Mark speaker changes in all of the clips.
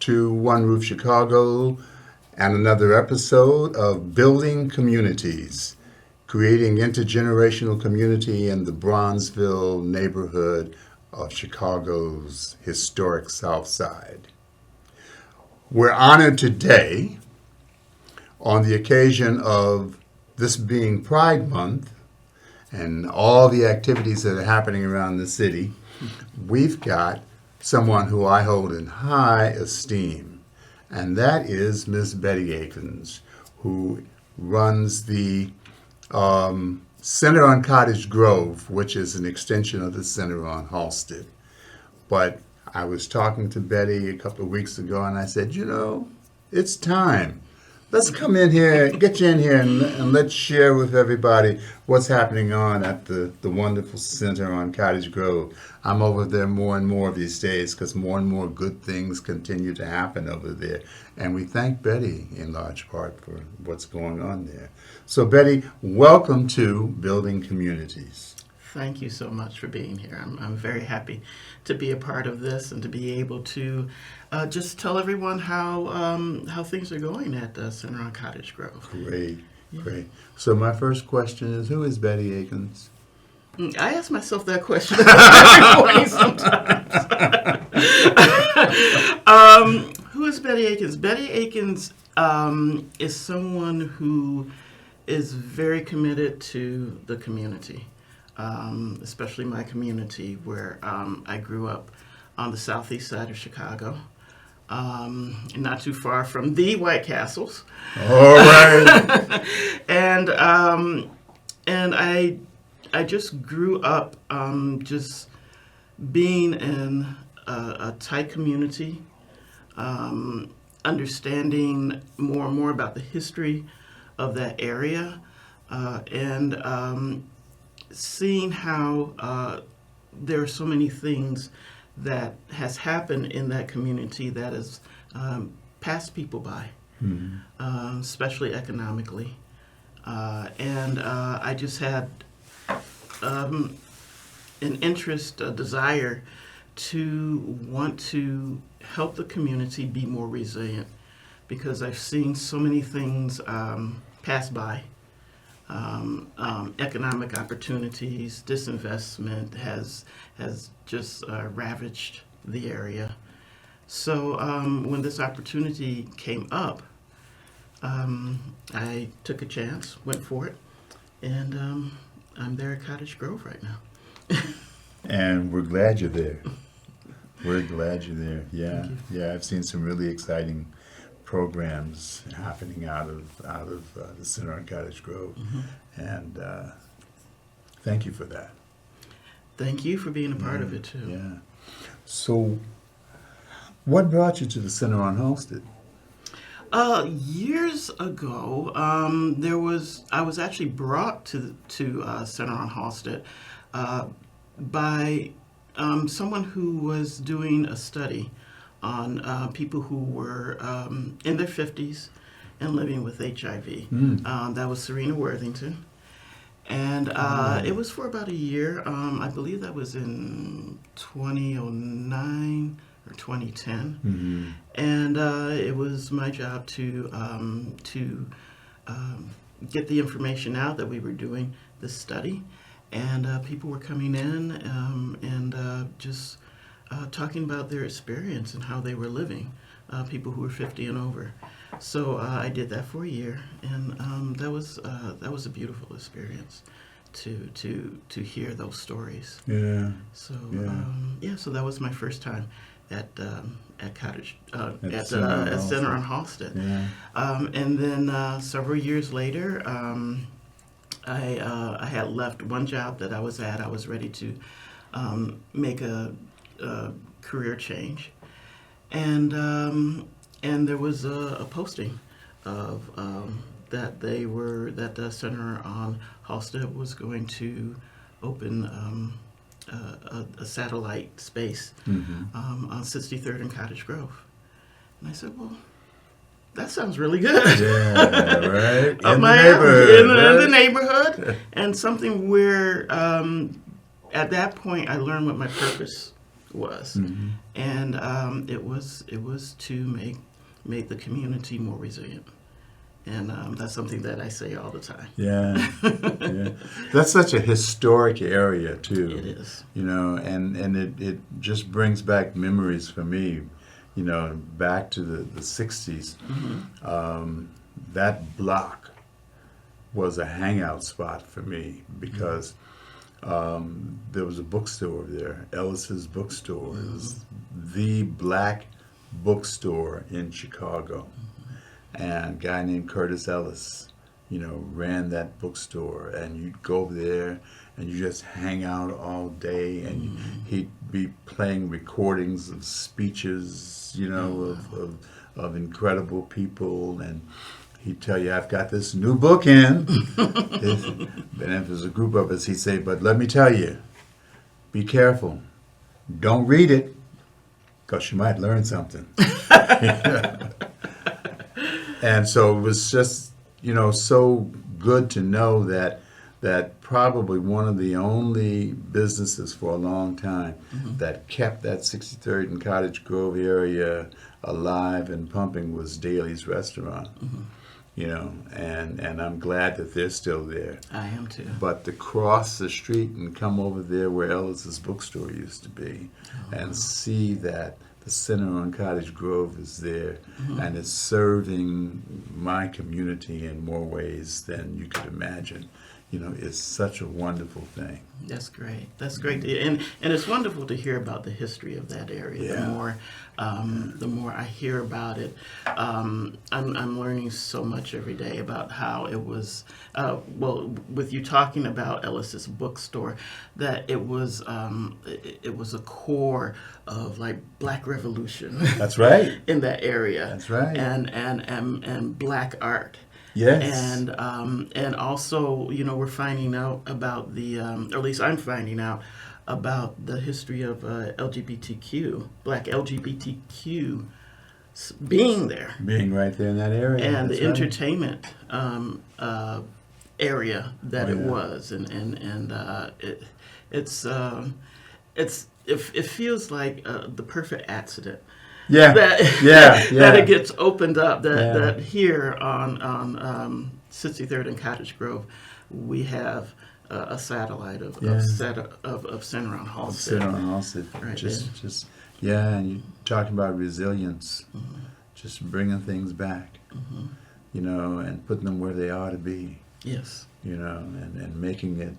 Speaker 1: To One Roof Chicago and another episode of Building Communities, creating intergenerational community in the Bronzeville neighborhood of Chicago's historic South Side. We're honored today on the occasion of this being Pride Month and all the activities that are happening around the city. We've got someone who I hold in high esteem, and that is Miss Betty Akins, who runs the Center on Cottage Grove, which is an extension of the Center on Halsted. But I was talking to Betty a couple of weeks ago, and I said, it's time. Let's come in here, get you in here, and let's share with everybody what's happening on at the wonderful Center on Cottage Grove. I'm over there more and more these days because more and more good things continue to happen over there. And we thank Betty in large part for what's going on there. So Betty, welcome to Building Communities.
Speaker 2: Thank you so much for being here. I'm very happy to be a part of this and to be able to just tell everyone how things are going at the Center on Cottage Grove.
Speaker 1: Great, great. So my first question is, who is Betty Akins?
Speaker 2: I ask myself that question every morning sometimes. Who is Betty Akins? Betty Akins is someone who is very committed to the community. Especially my community where I grew up on the southeast side of Chicago, not too far from the White Castles.
Speaker 1: All right.
Speaker 2: and I just grew up just being in a tight community, understanding more and more about the history of that area, and seeing how there are so many things that has happened in that community that has passed people by, especially economically. And I just had an interest, a desire to want to help the community be more resilient because I've seen so many things pass by. Economic opportunities, disinvestment has just ravaged the area. So when this opportunity came up, I took a chance, went for it, and I'm there at Cottage Grove right now.
Speaker 1: And we're glad you're there. We're glad you're there. Yeah, yeah. I've seen some really exciting programs happening out of the Center on Cottage Grove, and thank you for that.
Speaker 2: Thank you for being a part of it too.
Speaker 1: Yeah. So, what brought you to the Center on Halsted?
Speaker 2: Years ago, I was actually brought to Center on Halsted by someone who was doing a study on people who were in their 50s and living with HIV. That was Serena Worthington. And it was for about a year. I believe that was in 2009 or 2010. And it was my job to get the information out that we were doing this study. And people were coming in and just talking about their experience and how they were living, people who were 50 and over. So I did that for a year, and that was a beautiful experience to hear those stories.
Speaker 1: Yeah.
Speaker 2: So so that was my first time at Cottage at Center on Halsted.
Speaker 1: Yeah.
Speaker 2: And then several years later, I had left one job that I was at. I was ready to make a career change, and there was a posting of that the Center on Halsted was going to open a satellite space on 63rd and Cottage Grove. And I said, well, that sounds really good.
Speaker 1: Yeah, right.
Speaker 2: Up
Speaker 1: In the
Speaker 2: my
Speaker 1: neighborhood.
Speaker 2: in the
Speaker 1: right?
Speaker 2: neighborhood, and something where at that point I learned what my purpose was, and it was to make the community more resilient, and that's something that I say all the time.
Speaker 1: Yeah, yeah. That's such a historic area too.
Speaker 2: It is.
Speaker 1: You know, and it just brings back memories for me. You know, back to the 60s. That block was a hangout spot for me because there was a bookstore there, Ellis's Bookstore. It was the black bookstore in Chicago. And a guy named Curtis Ellis, you know, ran that bookstore. And you'd go over there and you just hang out all day. And he'd be playing recordings of speeches, you know, of incredible people. And he'd tell you, I've got this new book in. And if there's a group of us, he'd say, but let me tell you, be careful. Don't read it, because you might learn something. And so it was just, you know, so good to know that probably one of the only businesses for a long time that kept that 63rd and Cottage Grove area alive and pumping was Daly's Restaurant. You know, and I'm glad that they're still there.
Speaker 2: I am too.
Speaker 1: But to cross the street and come over there where Ellis's bookstore used to be and see that the Center on Cottage Grove is there and it's serving my community in more ways than you could imagine. You know, it's such a wonderful thing.
Speaker 2: That's great. That's great, and it's wonderful to hear about the history of that area.
Speaker 1: Yeah.
Speaker 2: The more I hear about it, I'm learning so much every day about how it was. Well, with you talking about Ellis's Bookstore, that it was a core of like Black Revolution.
Speaker 1: That's right.
Speaker 2: In that area.
Speaker 1: That's right.
Speaker 2: And Black art.
Speaker 1: Yes.
Speaker 2: And also, you know, we're finding out about the, or at least I'm finding out about the history of LGBTQ, Black LGBTQ being there.
Speaker 1: Being right there in that area.
Speaker 2: And
Speaker 1: That's
Speaker 2: the
Speaker 1: right.
Speaker 2: entertainment area that it
Speaker 1: yeah.
Speaker 2: was. It feels like the perfect accident.
Speaker 1: Yeah.
Speaker 2: That it gets opened up. That
Speaker 1: Yeah.
Speaker 2: here on 63rd and Cottage Grove, we have a satellite of Center on Halsted.
Speaker 1: Center on Halsted.
Speaker 2: Right
Speaker 1: just and you're talking about resilience, just bringing things back, you know, and putting them where they ought to be,
Speaker 2: Yes.
Speaker 1: you know, and making it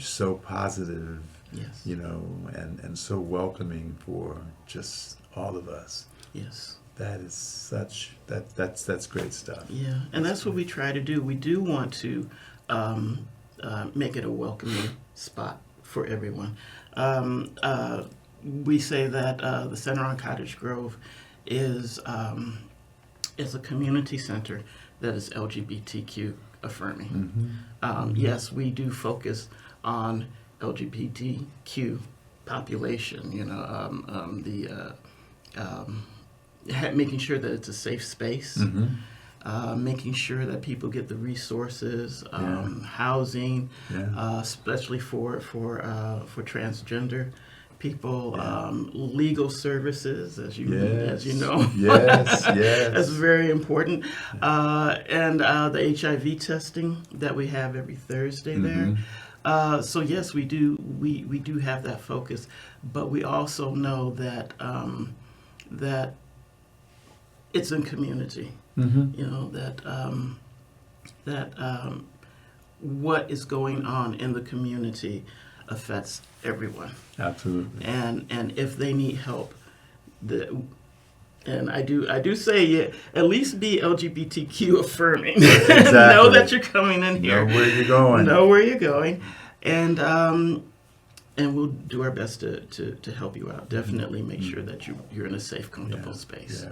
Speaker 1: so positive,
Speaker 2: Yes.
Speaker 1: you know, and so welcoming for just all of us.
Speaker 2: Yes.
Speaker 1: That is that's great stuff.
Speaker 2: Yeah, and that's what we try to do. We do want to make it a welcoming spot for everyone. We say that the Center on Cottage Grove is a community center that is LGBTQ affirming. Yes, we do focus on LGBTQ population. You know, making sure that it's a safe space. Making sure that people get the resources, housing, especially for transgender people, legal services, as you know.
Speaker 1: Yes.
Speaker 2: That's very important. And the HIV testing that we have every Thursday there. So yes, we do have that focus, but we also know that that it's in community. You know, that what is going on in the community affects everyone.
Speaker 1: Absolutely.
Speaker 2: And if they need help, and I do say at least be LGBTQ affirming.
Speaker 1: Exactly.
Speaker 2: Know that you're coming in here.
Speaker 1: Know where you're going.
Speaker 2: Know where you're going. And we'll do our best to help you out. Definitely make sure that you're in a safe, comfortable space.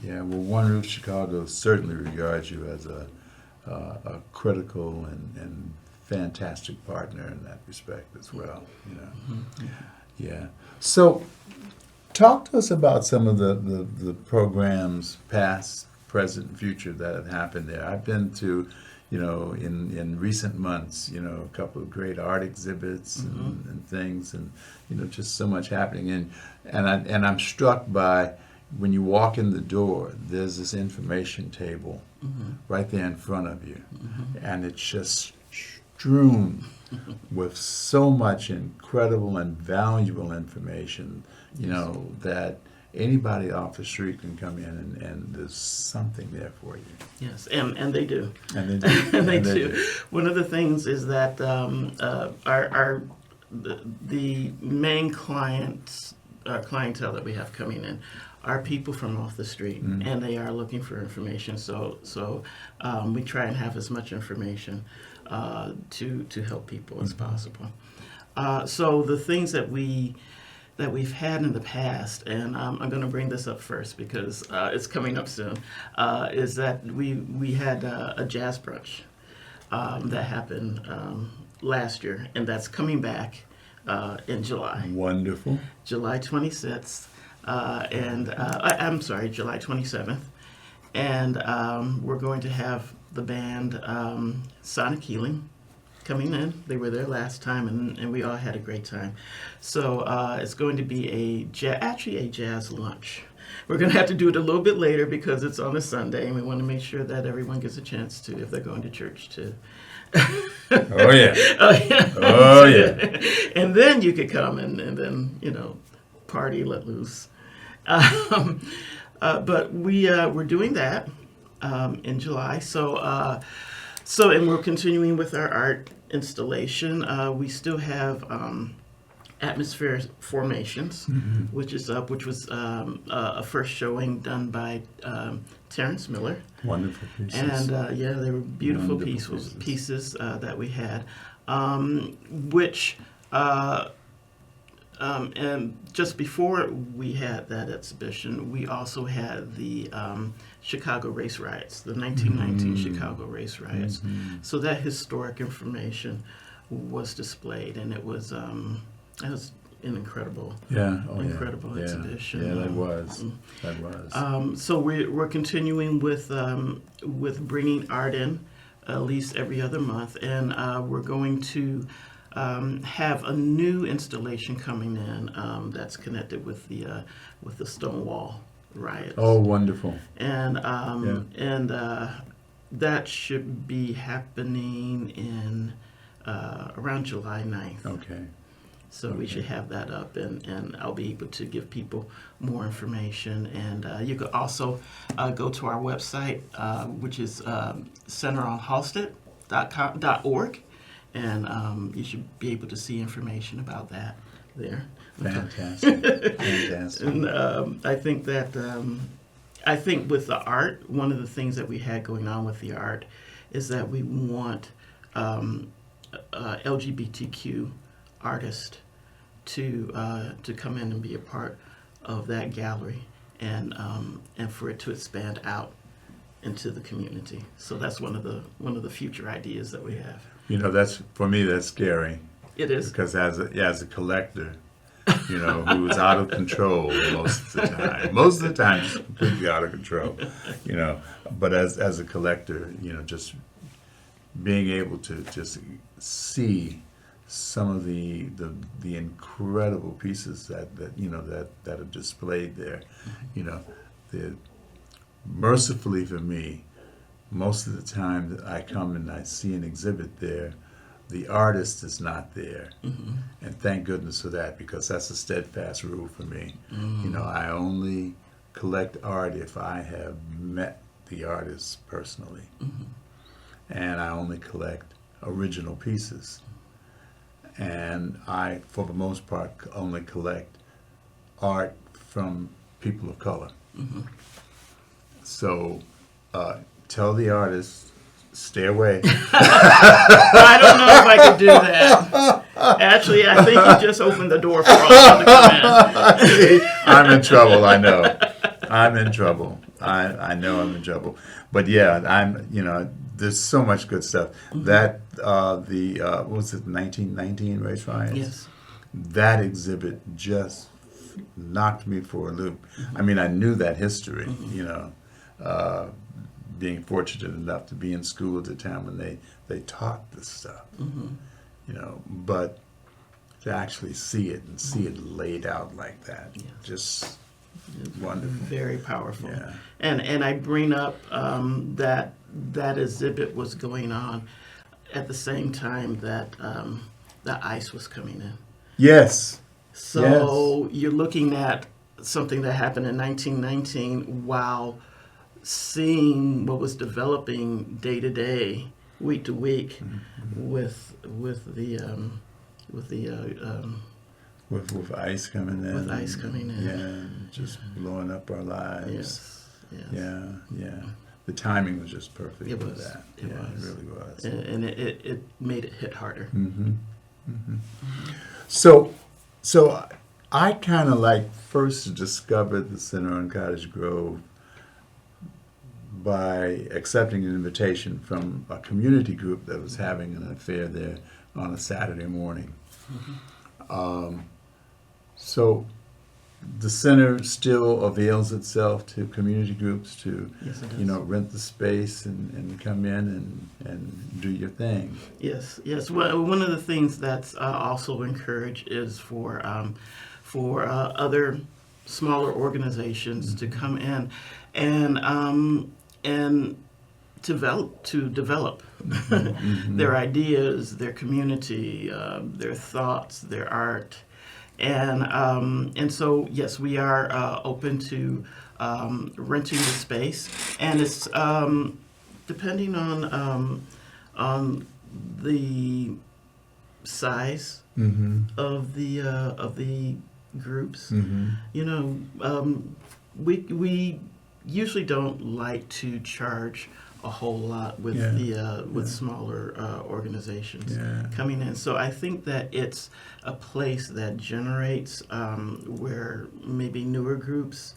Speaker 1: Yeah, well, One Roof Chicago certainly regards you as a critical and fantastic partner in that respect as well. Yeah. So, talk to us about some of the programs, past, present, and future, that have happened there. I've been to, in recent months, a couple of great art exhibits and things, and just so much happening. And I'm struck by, when you walk in the door, there's this information table right there in front of you, and it's just strewn with so much incredible and valuable information, that anybody off the street can come in and there's something there for you.
Speaker 2: Yes, and they do.
Speaker 1: And they do.
Speaker 2: And they do. One of the things is that the main clientele that we have coming in are people from off the street, and they are looking for information. So we try and have as much information to help people as possible. So the things that we've had in the past, and I'm going to bring this up first because it's coming up soon, is that we had a jazz brunch that happened last year, and that's coming back in July.
Speaker 1: Wonderful.
Speaker 2: July 26th, I'm sorry, July 27th. And we're going to have the band Sonic Healing coming in. They were there last time, and we all had a great time. So it's going to be actually a jazz lunch. We're going to have to do it a little bit later because it's on a Sunday, and we want to make sure that everyone gets a chance to, if they're going to church, to.
Speaker 1: Oh yeah.
Speaker 2: Oh yeah. And then you could come and then party, let loose. But we're doing that in July. So and we're continuing with our art installation. We still have atmosphere formations, which is up, which was a first showing done by Terrence Miller.
Speaker 1: Wonderful pieces.
Speaker 2: And they were beautiful pieces that we had, which. And just before we had that exhibition, we also had the Chicago race riots, the 1919 Chicago race riots. So that historic information was displayed, and it was an incredible, exhibition.
Speaker 1: Yeah, that was.
Speaker 2: So we're continuing with bringing art in at least every other month, and we're going to. Have a new installation coming in that's connected with the Stonewall riots.
Speaker 1: Oh, wonderful!
Speaker 2: And that should be happening in around July 9th.
Speaker 1: Okay.
Speaker 2: So we should have that up, and I'll be able to give people more information. And you could also go to our website, which is centeronhalstead.org. And you should be able to see information about that there.
Speaker 1: Fantastic.
Speaker 2: And I think that with the art, one of the things that we had going on with the art is that we want LGBTQ artists to come in and be a part of that gallery, and for it to expand out into the community. So that's one of the future ideas that we have.
Speaker 1: That's, for me, that's scary.
Speaker 2: It is.
Speaker 1: Because as a collector, who is out of control most of the time. Most of the time, she's completely out of control. But as a collector, just being able to just see some of the incredible pieces that are displayed there, mercifully for me, most of the time that I come and I see an exhibit there, the artist is not there. And thank goodness for that, because that's a steadfast rule for me. I only collect art if I have met the artist personally. And I only collect original pieces. And I, for the most part, only collect art from people of color. So, tell the artist, stay away.
Speaker 2: I don't know if I could do that. Actually, I think you just opened the door for all to come in.
Speaker 1: I'm in trouble, I know. I'm in trouble. I know I'm in trouble. But yeah, there's so much good stuff. That what was it, 1919 race riots?
Speaker 2: Yes.
Speaker 1: That exhibit just knocked me for a loop. I mean, I knew that history, you know, being fortunate enough to be in school at the time when they taught this stuff, you know, but to actually see it and see it laid out like that, just wonderful.
Speaker 2: Very powerful.
Speaker 1: Yeah.
Speaker 2: And I bring up that exhibit was going on at the same time that the ice was coming in.
Speaker 1: Yes.
Speaker 2: So you're looking at something that happened in 1919 while seeing what was developing day to day, week to week, with
Speaker 1: ice coming in.
Speaker 2: With ice coming in.
Speaker 1: Yeah, just blowing up our lives.
Speaker 2: Yes.
Speaker 1: Yeah. The timing was just perfect
Speaker 2: It
Speaker 1: for
Speaker 2: was.
Speaker 1: that.
Speaker 2: It was.
Speaker 1: It really was.
Speaker 2: And it made it hit harder.
Speaker 1: So I kind of like first discovered the Center on Cottage Grove by accepting an invitation from a community group that was having an affair there on a Saturday morning. So the center still avails itself to community groups to,
Speaker 2: Yes, it does.
Speaker 1: you know, rent the space and come in and do your thing.
Speaker 2: Yes. Well, one of the things that's also encouraged is for other smaller organizations to come in and develop their ideas, their community, their thoughts, their art, and so yes, we are open to renting the space, and it's depending on the size of the groups. You know, we usually don't like to charge a whole lot with smaller organizations coming in. So I think that it's a place that generates where maybe newer groups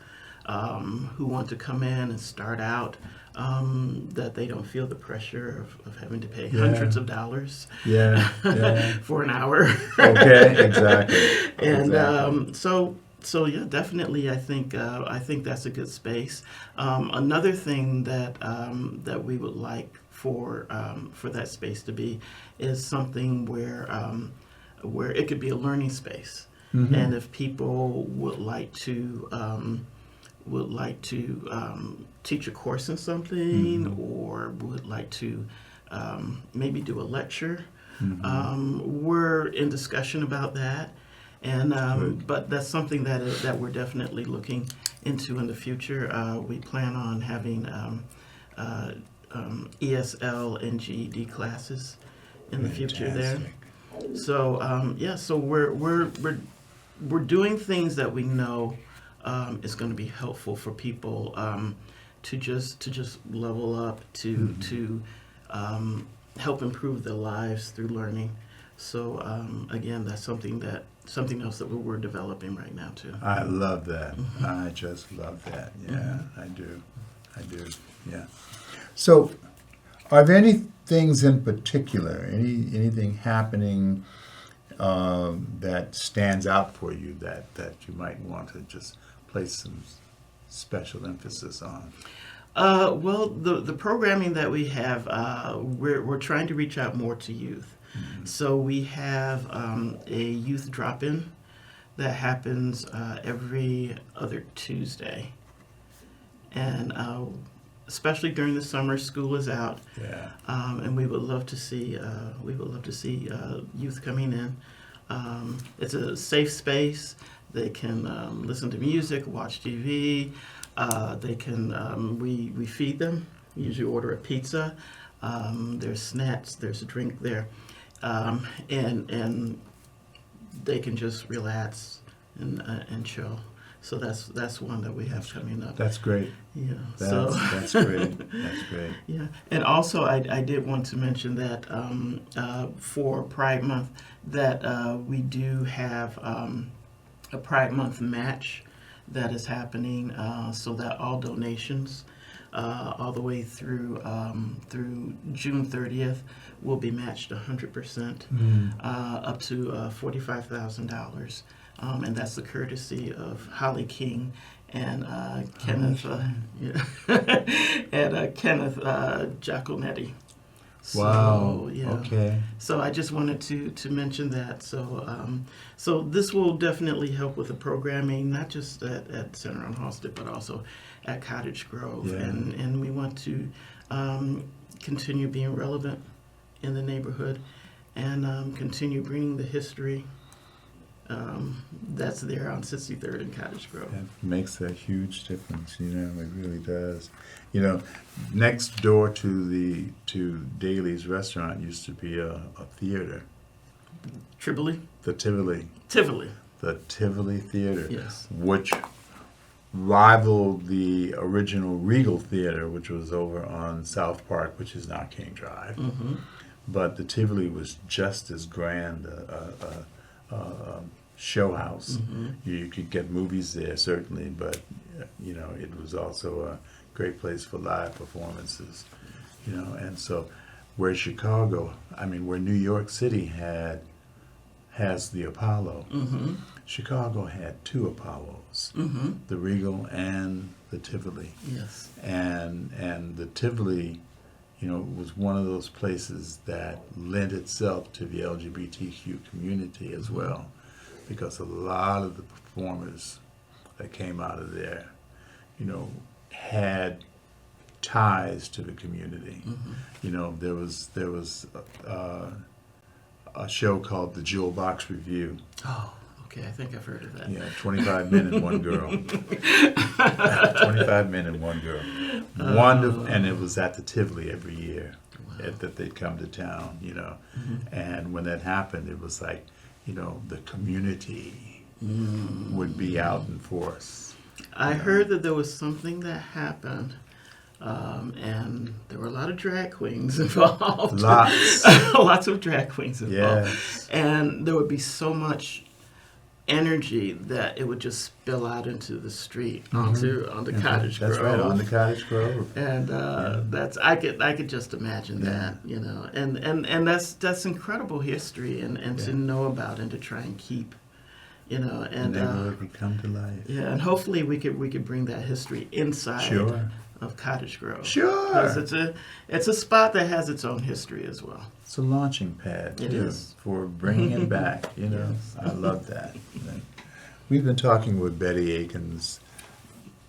Speaker 2: who want to come in and start out, that they don't feel the pressure of having to pay hundreds of dollars for an hour.
Speaker 1: Okay, exactly.
Speaker 2: And so yeah, definitely. I think that's a good space. Another thing that we would like for that space to be is something where it could be a learning space, and if people would like to teach a course in something, or would like to maybe do a lecture, we're in discussion about that. And but that's something that we're definitely looking into in the future. We plan on having ESL and GED classes in the future there. So so we're doing things that we know is going to be helpful for people to just level up, to help improve their lives through learning. So again, that's something else that we're developing right now too.
Speaker 1: I love that. I just love that. Yeah, I do. Yeah. So, are there any things in particular, anything happening that stands out for you that you might want to just place some special emphasis on?
Speaker 2: Well, the programming that we have, we're trying to reach out more to youth. So we have a youth drop-in that happens every other Tuesday, and especially during the summer, school is out, and we would love to see youth coming in. It's a safe space. They can listen to music, watch TV. They can we feed them. We usually order a pizza. There's snacks. There's a drink there. And they can just relax and chill. So that's one that we have coming up.
Speaker 1: That's great.
Speaker 2: Yeah.
Speaker 1: That's great. That's great.
Speaker 2: Yeah. And also, I did want to mention that for Pride Month, that we do have a Pride Month match that is happening, so that all donations all the way through June 30th will be matched 100%, up to $45,000, and that's the courtesy of Holly King and Kenneth and Kenneth Giaconetti.
Speaker 1: Wow.
Speaker 2: So, yeah.
Speaker 1: Okay.
Speaker 2: So I just wanted to mention that. So this will definitely help with the programming, not just at Center on Halsted, but also at Cottage Grove.
Speaker 1: Yeah.
Speaker 2: And we want to continue being relevant in the neighborhood and continue bringing the history that's there on 63rd and Cottage Grove.
Speaker 1: That makes a huge difference, it really does. Next door to Daly's restaurant used to be a theater.
Speaker 2: Tivoli?
Speaker 1: The Tivoli.
Speaker 2: Tivoli.
Speaker 1: The Tivoli Theater.
Speaker 2: Yes.
Speaker 1: Which rivaled the original Regal Theater, which was over on South Park, which is now King Drive.
Speaker 2: Mm-hmm.
Speaker 1: But the Tivoli was just as grand show house.
Speaker 2: Mm-hmm.
Speaker 1: You could get movies there, certainly, but it was also a great place for live performances. And so where New York City has the Apollo,
Speaker 2: Mm-hmm.
Speaker 1: Chicago had two Apollos,
Speaker 2: Mm-hmm.
Speaker 1: the Regal and the Tivoli.
Speaker 2: Yes.
Speaker 1: And the Tivoli, was one of those places that lent itself to the LGBTQ community as well, because a lot of the performers that came out of there, had ties to the community.
Speaker 2: Mm-hmm.
Speaker 1: There was a show called the Jewel Box Review.
Speaker 2: Oh, okay. I think I've heard of that.
Speaker 1: Yeah, 25 men and one girl. 25 men and one girl. Wonderful, and it was at the Tivoli every year.
Speaker 2: Wow.
Speaker 1: That they'd come to town,
Speaker 2: Mm-hmm.
Speaker 1: And when that happened, it was like, the community would be out in force.
Speaker 2: I heard that there was something that happened, and there were a lot of drag queens involved.
Speaker 1: Lots.
Speaker 2: Lots of drag queens involved.
Speaker 1: Yes.
Speaker 2: And there would be so much energy that it would just spill out into the street, onto Cottage Grove.
Speaker 1: That's right, on the Cottage Grove.
Speaker 2: And that's I could just imagine that, and that's incredible history and to know about and to try and keep, and
Speaker 1: the neighborhood would come to life.
Speaker 2: yeah, and hopefully we could bring that history inside
Speaker 1: Sure.
Speaker 2: of Cottage Grove.
Speaker 1: Sure.
Speaker 2: Because it's a spot that has its own history as well.
Speaker 1: It's a launching pad,
Speaker 2: It
Speaker 1: too,
Speaker 2: is.
Speaker 1: for bringing it back,
Speaker 2: Yes.
Speaker 1: I love that. We've been talking with Betty Akins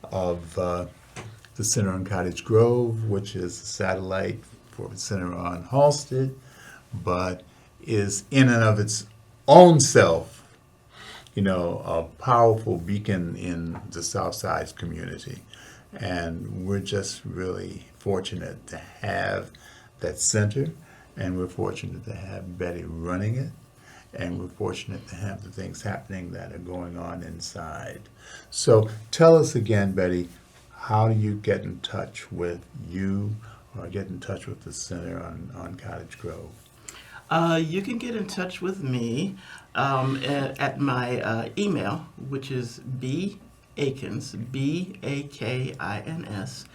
Speaker 1: of the Center on Cottage Grove, which is a satellite for the Center on Halsted, but is in and of its own self, a powerful beacon in the Southside community. And we're just really fortunate to have that center, and we're fortunate to have Betty running it, and we're fortunate to have the things happening that are going on inside. So tell us again, Betty, how do you get in touch with you or get in touch with the center on Cottage Grove?
Speaker 2: You can get in touch with me at my email, which is Akins, BAKINS,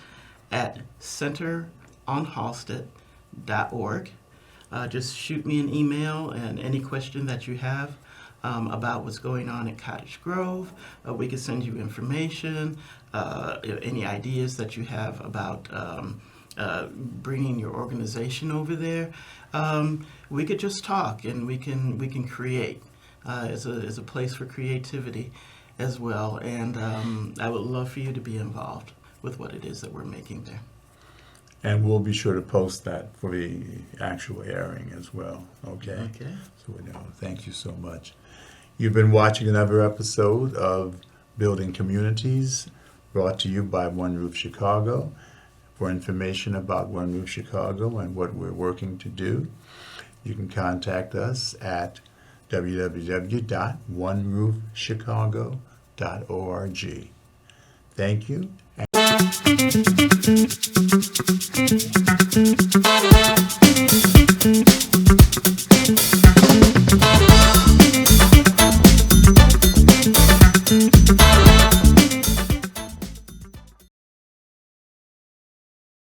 Speaker 2: at centeronhalsted.org. Just shoot me an email and any question that you have about what's going on at Cottage Grove. We can send you information, any ideas that you have about bringing your organization over there. We could just talk and we can create. It's a place for creativity as well, and I would love for you to be involved with what it is that we're making there.
Speaker 1: And we'll be sure to post that for the actual airing as well, okay?
Speaker 2: Okay.
Speaker 1: So we know. Thank you so much. You've been watching another episode of Building Communities, brought to you by One Roof Chicago. For information about One Roof Chicago and what we're working to do, you can contact us at www.oneroofchicago.org. Thank you.